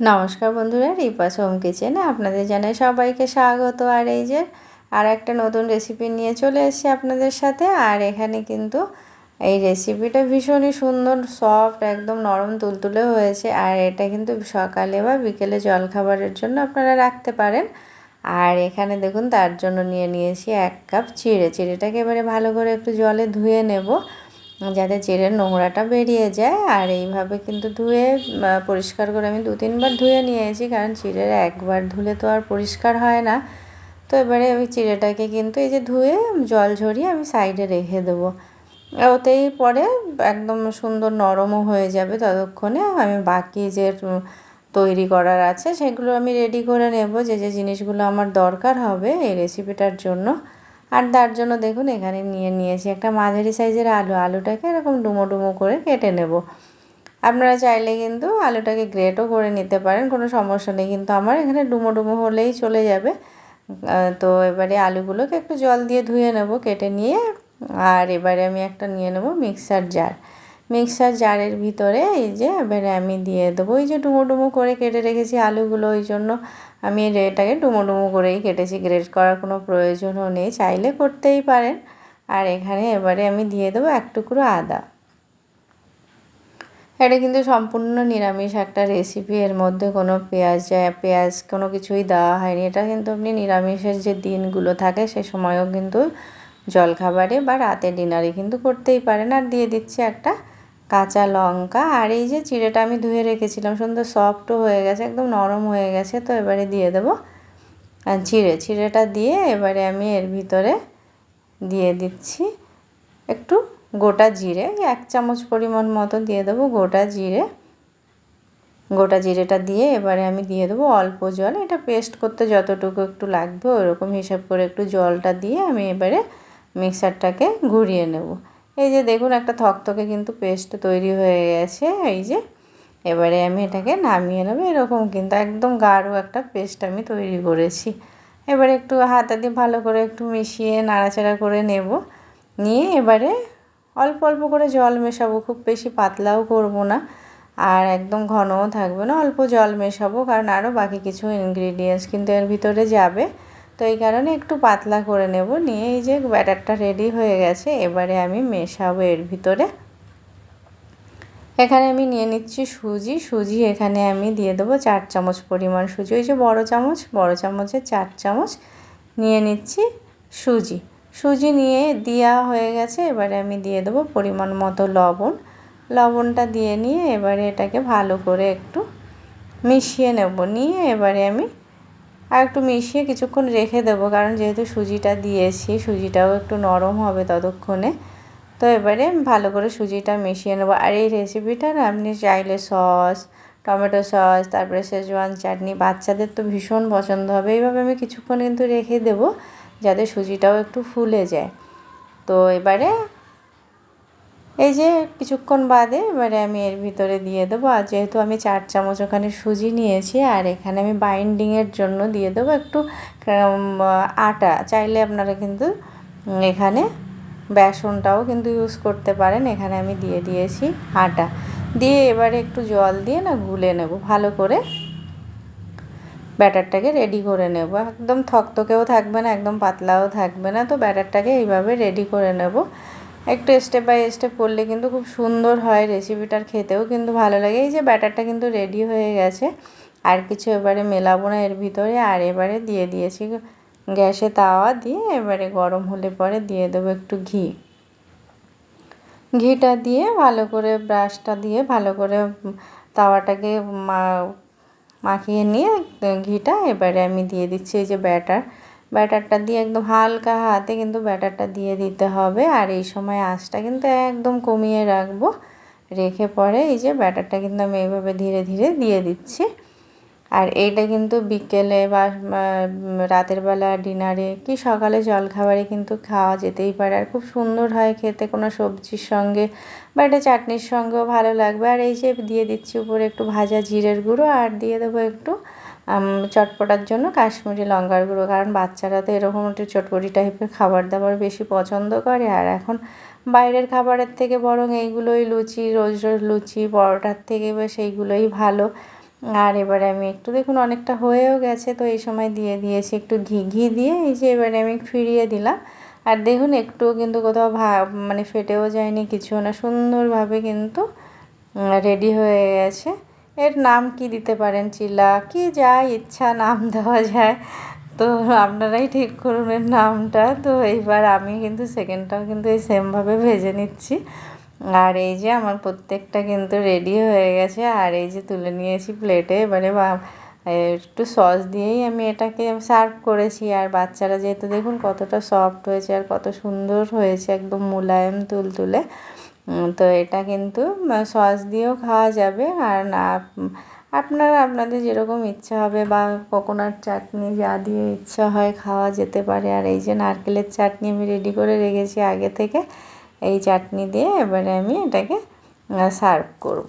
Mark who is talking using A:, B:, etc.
A: নমস্কার বন্ধুরা, রিপাস হোম কিচেনে আপনাদের জানাই সবাইকে স্বাগত। আর এই যে আর একটা নতুন রেসিপি নিয়ে চলে এসেছি আপনাদের সাথে। আর এখানে কিন্তু এই রেসিপিটা ভীষণই সুন্দর, সফট, একদম নরম তুলতুলে হয়েছে। আর এটা কিন্তু সকালে বা বিকেলে জলখাবারের জন্য আপনারা রাখতে পারেন। আর এখানে দেখুন তার জন্য নিয়েছি 1 কাপ চিড়েটাকে এবারে ভালো করে একটু জলে ধুয়ে নেব, যাতে চিড়ের নোংরাটা বেরিয়ে যায়। আর এইভাবে কিন্তু ধুয়ে পরিষ্কার করে আমি 2-3 বার ধুয়ে নিয়েছি, কারণ চিড়ের একবার ধুলে তো আর পরিষ্কার হয় না। তো এবারে ওই চিড়েটাকে কিন্তু এই যে ধুয়ে জল ঝরিয়ে আমি সাইডে রেখে দেবো। ওতেই পরে একদম সুন্দর নরমও হয়ে যাবে। ততক্ষণে আমি বাকি যে তৈরি করার আছে সেগুলো আমি রেডি করে নেব, যে জিনিসগুলো আমার দরকার হবে এই রেসিপিটার জন্য। আর তার জন্য দেখুন এখানে নিয়েছি একটা মাঝারি সাইজের আলুটাকে এরকম ডুমো ডুমো করে কেটে নেব। আপনারা চাইলে কিন্তু আলুটাকে গ্রেটও করে নিতে পারেন, কোনো সমস্যা নেই, কিন্তু আমার এখানে ডুমো ডুমো হলেই চলে যাবে। তো এবারে আলুগুলোকে একটু জল দিয়ে ধুয়ে নেব কেটে নিয়ে। আর এবারে আমি একটা নিয়ে নেব মিক্সার জারের ভিতরে এই যে এবারে আমি দিয়ে দেবো এই যে ডুমো ডুমো করে কেটে রেখেছি আলুগুলো। ওই জন্য আমি এটাকে ডুমো ডুমো করেই কেটেছি, গ্রেট করার কোনো প্রয়োজনও নেই, চাইলে করতেই পারেন। আর এখানে এবারে আমি দিয়ে দেবো 1 টুকরো আদা। এটা কিন্তু সম্পূর্ণ নিরামিষ একটা রেসিপি, এর মধ্যে কোনো পেঁয়াজ কোনো কিছুই দেওয়া হয়নি। এটা কিন্তু আপনি নিরামিষের যে দিনগুলো থাকে সে সময়ও কিন্তু জলখাবারে বা রাতে ডিনারে কিন্তু করতেই পারেন। আর দিয়ে দিচ্ছি একটা কাঁচা লঙ্কা। আর এই যে চিড়েটা আমি ধুয়ে রেখেছিলাম, সুন্দর সফটও হয়ে গেছে, একদম নরম হয়ে গেছে। তো এবারে দিয়ে দেবো চিড়েটা দিয়ে এবারে আমি এর ভিতরে দিয়ে দিচ্ছি একটু গোটা জিরে, 1 চামচ পরিমাণ মতো দিয়ে দেবো গোটা জিরেটা দিয়ে এবারে আমি দিয়ে দেবো অল্প জল। এটা পেস্ট করতে যতটুকু একটু লাগবে ওরকম হিসাব করে একটু জলটা দিয়ে আমি এবারে মিক্সারটাকে ঘুরিয়ে নেব। এই যে দেখুন একটা থকথকে কিন্তু পেস্ট তৈরি হয়ে গেছে। এই যে এবারে আমি এটাকে নামিয়ে নেব। এরকম কিন্তু একদম গাঢ় একটা পেস্ট আমি তৈরি করেছি। এবারে একটু হাতা দিয়ে ভালো করে একটু মিশিয়ে নাড়াচাড়া করে নেব। নিয়ে এবারে অল্প অল্প করে জল মেশাবো, খুব বেশি পাতলাও করব না আর একদম ঘনও থাকবে না, অল্প জল মেশাবো, কারণ আরও বাকি কিছু ইনগ্রিডিয়েন্টস কিন্তু এর ভিতরে যাবে। তো এই কারণে একটু পাতলা করে নেব। নিয়ে এই যে ব্যাটারটা রেডি হয়ে গেছে, এবারে আমি মেশাবো এর ভিতরে। এখানে আমি নিয়ে নিচ্ছি সুজি। এখানে আমি দিয়ে দেবো 4 চামচ পরিমাণ সুজি। ওই যে বড় চামচের 4 চামচ নিয়ে নিচ্ছি সুজি নিয়ে দেওয়া হয়ে গেছে। এবারে আমি দিয়ে দেবো পরিমাণ মতো লবণটা দিয়ে নিয়ে এবারে এটাকে ভালো করে একটু মিশিয়ে নেব। নিয়ে এবারে আমি আর একটু মিশিয়ে কিছুক্ষণ রেখে দেবো, কারণ যেহেতু সুজিটা দিয়েছি সুজিটাও একটু নরম হবে ততক্ষণে। তো এবারে ভালো করে সুজিটা মিশিয়ে নেব। আর এই রেসিপিটা না আপনি চাইলে টমেটো সস, তারপরে শেজওয়ান চাটনি, বাচ্চাদের তো ভীষণ পছন্দ হবে। এইভাবে আমি কিছুক্ষণ কিন্তু রেখে দেবো যাতে সুজিটাও একটু ফুলে যায়। তো এবারে এই যে কিছুক্ষণ বাদে এবারে আমি এর ভিতরে দিয়ে দেবো। আর যেহেতু আমি 4 চামচ ওখানে সুজি নিয়েছি, আর এখানে আমি বাইন্ডিংয়ের জন্য দিয়ে দেবো একটু আটা। চাইলে আপনারা কিন্তু এখানে বেসনটাও কিন্তু ইউজ করতে পারেন। এখানে আমি দিয়ে দিয়েছি আটা। দিয়ে এবারে একটু জল দিয়ে না গুলে নেব ভালো করে, ব্যাটারটাকে রেডি করে নেব। একদম থকথকেও থাকবে না, একদম পাতলাও থাকবে না। তো ব্যাটারটাকে এইভাবে রেডি করে নেব। একটু স্টেপ বাই স্টেপ করলে কিন্তু খুব সুন্দর হয় রেসিপিটার, খেতেও কিন্তু ভালো লাগে। এই যে ব্যাটারটা কিন্তু রেডি হয়ে গেছে, আর কিছু এবারে মেলাবো না এর ভিতরে। আর এবারে দিয়ে দিয়েছি গ্যাসে তাওয়া দিয়ে, এবারে গরম হলে পরে দিয়ে দেবো একটু ঘিটা দিয়ে ভালো করে ব্রাশটা দিয়ে ভালো করে তাওয়াটাকে মাখিয়ে নিয়ে ঘিটা এবারে আমি দিয়ে দিচ্ছি এই যে ব্যাটারটা দিয়ে একদম হালকা হাতে কিন্তু ব্যাটারটা দিয়ে দিতে হবে। আর এই সময় আঁচটা কিন্তু একদম কমিয়ে রাখবো, রেখে পরে এই যে ব্যাটারটা কিন্তু আমি এইভাবে ধীরে ধীরে দিয়ে দিচ্ছি। আর এইটা কিন্তু বিকেলে বা রাতের বেলা ডিনারে কি সকালে জলখাবারে কিন্তু খাওয়া যেতেই পারে, আর খুব সুন্দর হয় খেতে, কোনো সবজির সঙ্গে বা এটা চাটনির সঙ্গেও ভালো লাগবে। আর এই যে দিয়ে দিচ্ছি উপরে একটু ভাজা জিরের গুঁড়ো, আর দিয়ে দেবো একটু চটপটার জন্য কাশ্মীরি লঙ্কার গুঁড়ো, কারণ বাচ্চারা তো এরকম একটু চটপটি টাইপের খাবার দাবার বেশি পছন্দ করে। আর এখন বাইরের খাবারের থেকে বরং এইগুলোই রোজ রোজ লুচি পরোটার থেকে বা সেইগুলোই ভালো। আর এবারে আমি একটু দেখুন অনেকটা হয়েও গেছে, তো এই সময় দিয়ে দিয়েছি একটু ঘি দিয়ে এই যে এবারে আমি ফিরিয়ে দিলাম। আর দেখুন একটুও কিন্তু কোথাও মানে ফেটেও যায়নি, কিছু না, সুন্দরভাবে কিন্তু রেডি হয়ে গেছে। এর নাম কি দিতে পারেন, চিলা কি যা ইচ্ছা নাম দেওয়া যায়, তো আপনারাই ঠিক করুন এর নামটা। তো এইবার আমি কিন্তু সেকেন্ডটাও কিন্তু এই সেমভাবে ভেজে নিচ্ছি। আর এই যে আমার প্রত্যেকটা কিন্তু রেডি হয়ে গেছে, আর এই যে তুলে নিয়েছি প্লেটে। এবারে একটু সস দিয়েই আমি এটাকে সার্ভ করেছি। আর বাচ্চারা যেহেতু দেখুন কতটা সফট হয়েছে আর কত সুন্দর হয়েছে, একদম মুলায়েম তুলতুলে। তো এটা কিন্তু সস দিয়েও খাওয়া যাবে, আর না আপনারা আপনাদের যেরকম ইচ্ছা হবে, বা কোকোনাট চাটনি যা দিয়ে ইচ্ছা হয় খাওয়া যেতে পারে। আর এই যে নারকেলের চাটনি আমি রেডি করে রেখেছি আগে থেকে, এই চাটনি দিয়ে এবারে আমি এটাকে সার্ভ করব।